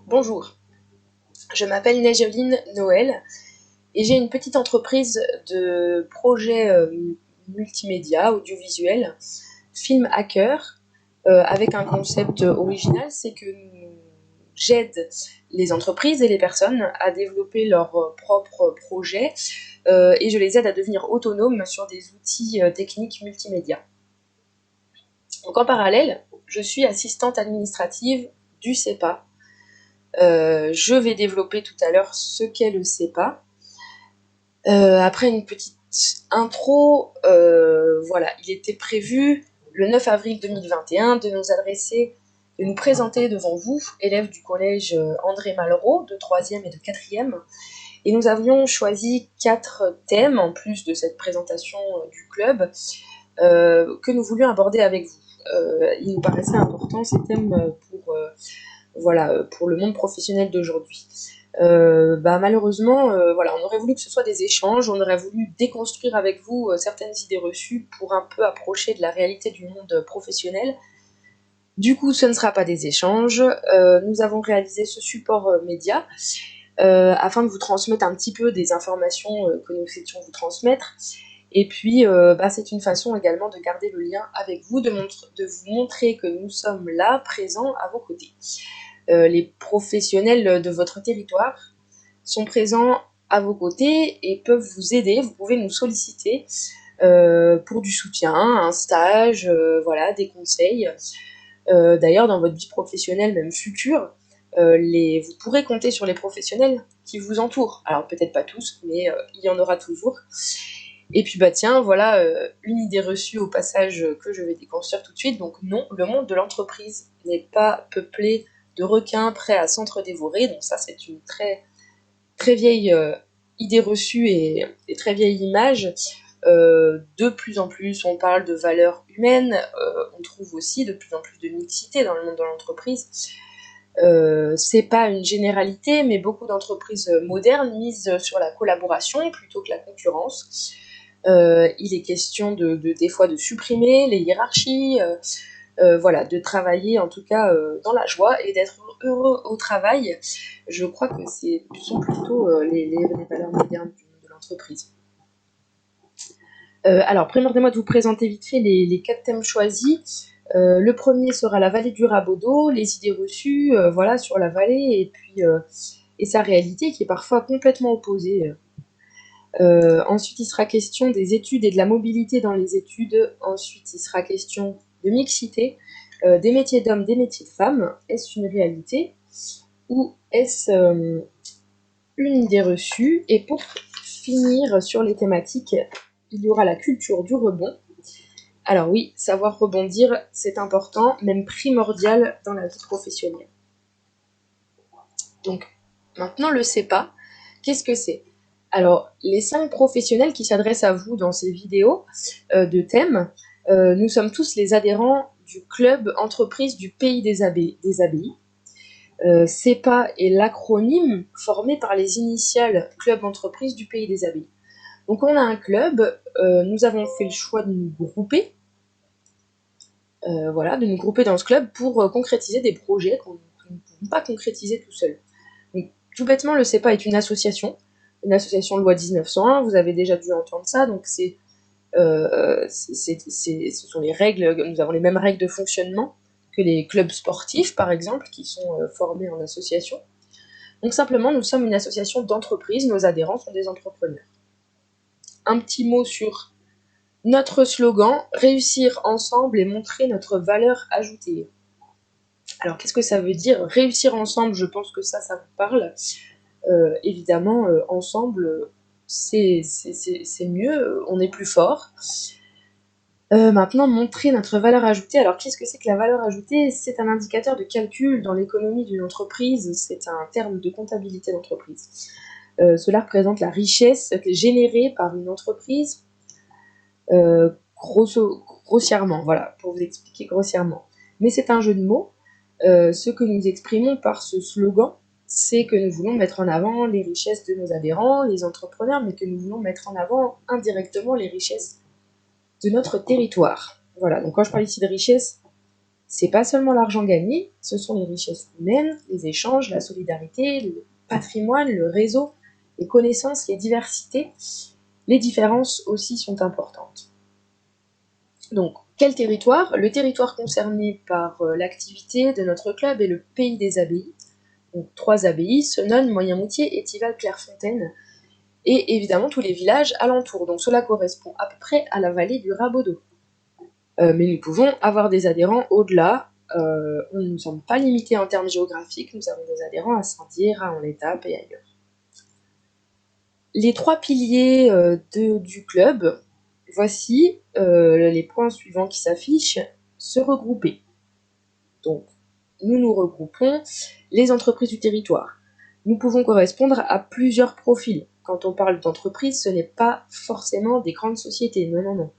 Bonjour, je m'appelle Négeline Noël et j'ai une petite entreprise de projets multimédia, audiovisuels, film hacker, avec un concept original, c'est que j'aide les entreprises et les personnes à développer leurs propres projets et je les aide à devenir autonomes sur des outils techniques multimédia. Donc en parallèle, je suis assistante administrative du CEPA. Je vais développer tout à l'heure ce qu'est le CEPA. Après une petite intro, voilà, il était prévu le 9 avril 2021 de nous présenter devant vous, élèves du collège André Malraux, de 3e et de 4e. Et nous avions choisi 4 thèmes, en plus de cette présentation du club, que nous voulions aborder avec vous. Il nous paraissait important ces thèmes pour le monde professionnel d'aujourd'hui. Malheureusement, on aurait voulu que ce soit des échanges, on aurait voulu déconstruire avec vous certaines idées reçues pour un peu approcher de la réalité du monde professionnel. Du coup, ce ne sera pas des échanges. Nous avons réalisé ce support média afin de vous transmettre un petit peu des informations que nous souhaitions vous transmettre. Et puis, c'est une façon également de garder le lien avec vous, de vous montrer que nous sommes là, présents à vos côtés. Les professionnels de votre territoire sont présents à vos côtés et peuvent vous aider. Vous pouvez nous solliciter pour du soutien, un stage, des conseils. D'ailleurs, dans votre vie professionnelle, même future, vous pourrez compter sur les professionnels qui vous entourent. Alors peut-être pas tous, mais il y en aura toujours. Et puis une idée reçue au passage que je vais déconstruire tout de suite. Donc non, le monde de l'entreprise n'est pas peuplé de requins prêts à s'entre-dévorer. Donc ça, c'est une très, très vieille idée reçue et très vieille image. De plus en plus, on parle de valeurs humaines. On trouve aussi de plus en plus de mixité dans le monde de l'entreprise. C'est pas une généralité, mais beaucoup d'entreprises modernes misent sur la collaboration plutôt que la concurrence. Il est question des fois de supprimer les hiérarchies, de travailler en tout cas dans la joie et d'être heureux au travail. Je crois que ce sont plutôt les valeurs modernes de l'entreprise. Alors, permettez-moi de vous présenter vite fait les 4 thèmes choisis. Le premier sera la vallée du Rabodeau, les idées reçues sur la vallée et sa réalité qui est parfois complètement opposée. Ensuite, il sera question des études et de la mobilité dans les études. Ensuite, il sera question de mixité, des métiers d'hommes, des métiers de femmes. Est-ce une réalité ou est-ce une idée reçue? Et pour finir sur les thématiques, il y aura la culture du rebond. Alors oui, savoir rebondir, c'est important, même primordial dans la vie professionnelle. Donc, maintenant le CEPA, qu'est-ce que c'est? Alors, les 5 professionnels qui s'adressent à vous dans ces vidéos de thèmes, nous sommes tous les adhérents du club entreprise du pays des abbayes. CEPA est l'acronyme formé par les initiales club entreprise du pays des abbayes. Donc on a un club, nous avons fait le choix de nous grouper, dans ce club pour concrétiser des projets qu'on ne pouvons pas concrétiser tout seul. Donc, tout bêtement, le CEPA est une association loi 1901, vous avez déjà dû entendre ça, donc ce sont les règles, nous avons les mêmes règles de fonctionnement que les clubs sportifs, par exemple, qui sont formés en association. Donc simplement, nous sommes une association d'entreprises, nos adhérents sont des entrepreneurs. Un petit mot sur notre slogan, réussir ensemble et montrer notre valeur ajoutée. Alors qu'est-ce que ça veut dire? Réussir ensemble, je pense que ça vous parle. Évidemment, ensemble, c'est mieux, on est plus fort. Maintenant, montrer notre valeur ajoutée. Alors, qu'est-ce que c'est que la valeur ajoutée? C'est un indicateur de calcul dans l'économie d'une entreprise, c'est un terme de comptabilité d'entreprise. Cela représente la richesse générée par une entreprise, grossièrement, voilà, pour vous expliquer grossièrement. Mais c'est un jeu de mots. Ce que nous exprimons par ce slogan, c'est que nous voulons mettre en avant les richesses de nos adhérents, les entrepreneurs, mais que nous voulons mettre en avant indirectement les richesses de notre territoire. Voilà, donc quand je parle ici de richesse, C'est pas seulement l'argent gagné, ce sont les richesses humaines, les échanges, la solidarité, le patrimoine, le réseau, les connaissances, les diversités. Les différences aussi sont importantes. Donc, quel territoire? Le territoire concerné par l'activité de notre club est le pays des abbayes. Donc 3 abbayes, Senones, Moyen-Moutier et Thival-Clairefontaine, et évidemment tous les villages alentours. Donc cela correspond à peu près à la vallée du Rabodeau. Mais nous pouvons avoir des adhérents au-delà. Nous ne sommes pas limités en termes géographiques, nous avons des adhérents à Saint-Dié, à Étape et ailleurs. Les 3 piliers du club, voici les points suivants qui s'affichent, se regrouper. Donc, nous regroupons les entreprises du territoire. Nous pouvons correspondre à plusieurs profils. Quand on parle d'entreprise, ce n'est pas forcément des grandes sociétés, non.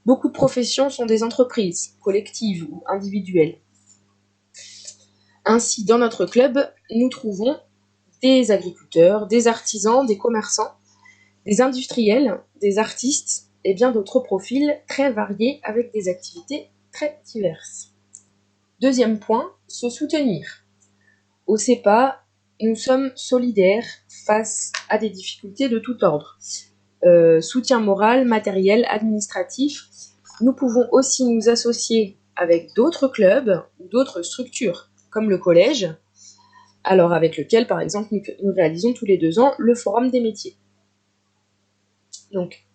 Beaucoup de professions sont des entreprises, collectives ou individuelles. Ainsi, dans notre club, nous trouvons des agriculteurs, des artisans, des commerçants, des industriels, des artistes et bien d'autres profils très variés avec des activités très diverses. Deuxième point, se soutenir. Au CEPA, nous sommes solidaires face à des difficultés de tout ordre. Soutien moral, matériel, administratif. Nous pouvons aussi nous associer avec d'autres clubs ou d'autres structures, comme le collège, alors avec lequel, par exemple, nous réalisons tous les 2 ans le Forum des métiers. Donc,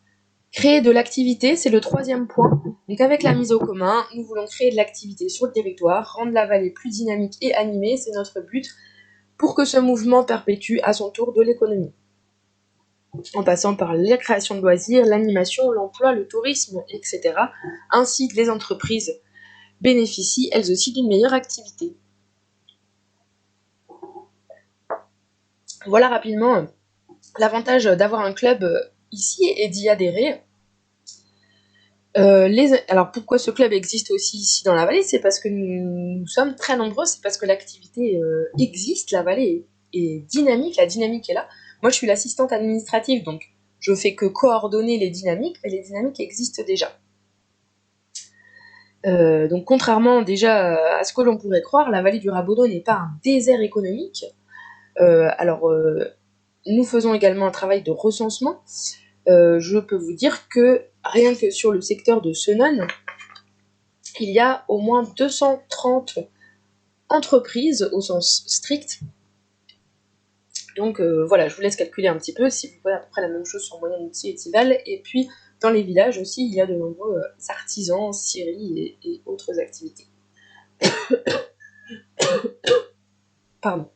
créer de l'activité, c'est le 3e point. Donc, avec la mise au commun, nous voulons créer de l'activité sur le territoire, rendre la vallée plus dynamique et animée, c'est notre but, pour que ce mouvement perpétue à son tour de l'économie. En passant par la création de loisirs, l'animation, l'emploi, le tourisme, etc. Ainsi que les entreprises bénéficient elles aussi d'une meilleure activité. Voilà rapidement l'avantage d'avoir un club ici et d'y adhérer. Alors pourquoi ce club existe aussi ici dans la vallée? C'est parce que nous sommes très nombreux, c'est parce que l'activité existe, la vallée est dynamique, la dynamique est là. Moi je suis l'assistante administrative, donc je fais que coordonner les dynamiques, mais les dynamiques existent déjà. Donc contrairement déjà à ce que l'on pourrait croire, la vallée du Rabodeau n'est pas un désert économique. Nous faisons également un travail de recensement. Je peux vous dire que rien que sur le secteur de Senones, il y a au moins 230 entreprises au sens strict. Donc voilà, je vous laisse calculer un petit peu si vous voyez à peu près la même chose sur Moyen-Moutier et Thival. Et puis dans les villages aussi, il y a de nombreux artisans, scieries et autres activités. Pardon.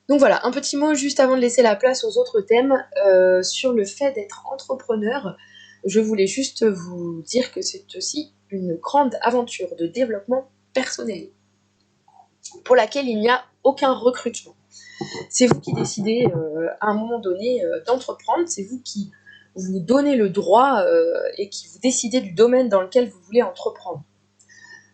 Donc voilà, un petit mot juste avant de laisser la place aux autres thèmes sur le fait d'être entrepreneur. Je voulais juste vous dire que c'est aussi une grande aventure de développement personnel pour laquelle il n'y a aucun recrutement. C'est vous qui décidez à un moment donné d'entreprendre, c'est vous qui vous donnez le droit et qui vous décidez du domaine dans lequel vous voulez entreprendre.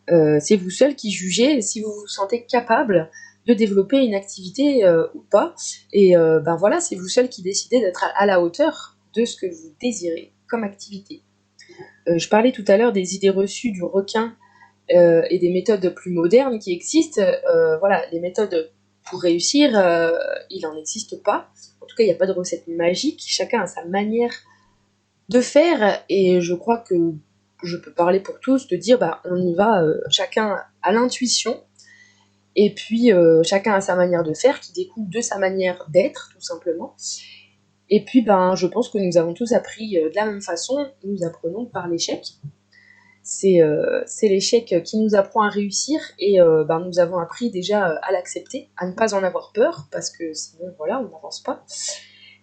C'est vous seul qui jugez si vous vous sentez capable de développer une activité ou pas. Et voilà, c'est vous seul qui décidez d'être à la hauteur de ce que vous désirez comme activité. Je parlais tout à l'heure des idées reçues du requin et des méthodes plus modernes qui existent. Voilà, les méthodes pour réussir, il n'en existe pas. En tout cas, il n'y a pas de recette magique. Chacun a sa manière de faire et je crois que je peux parler pour tous, de dire on y va, chacun à l'intuition, et puis chacun a sa manière de faire qui découle de sa manière d'être, tout simplement. Et puis je pense que nous avons tous appris de la même façon, nous apprenons par l'échec. C'est l'échec qui nous apprend à réussir, et nous avons appris déjà à l'accepter, à ne pas en avoir peur, parce que sinon voilà, on n'avance pas.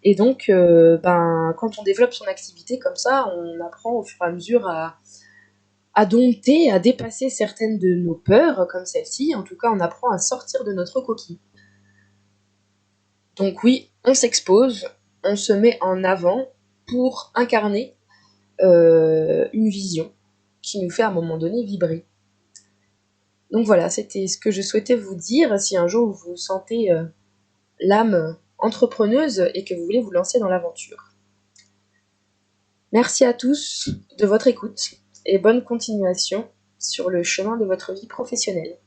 Et donc, quand on développe son activité comme ça, on apprend au fur et à mesure à dompter, à dépasser certaines de nos peurs, comme celle-ci. En tout cas, on apprend à sortir de notre coquille. Donc oui, on s'expose, on se met en avant pour incarner une vision qui nous fait à un moment donné vibrer. Donc voilà, c'était ce que je souhaitais vous dire. Si un jour vous sentez l'âme entrepreneuse et que vous voulez vous lancer dans l'aventure. Merci à tous de votre écoute et bonne continuation sur le chemin de votre vie professionnelle.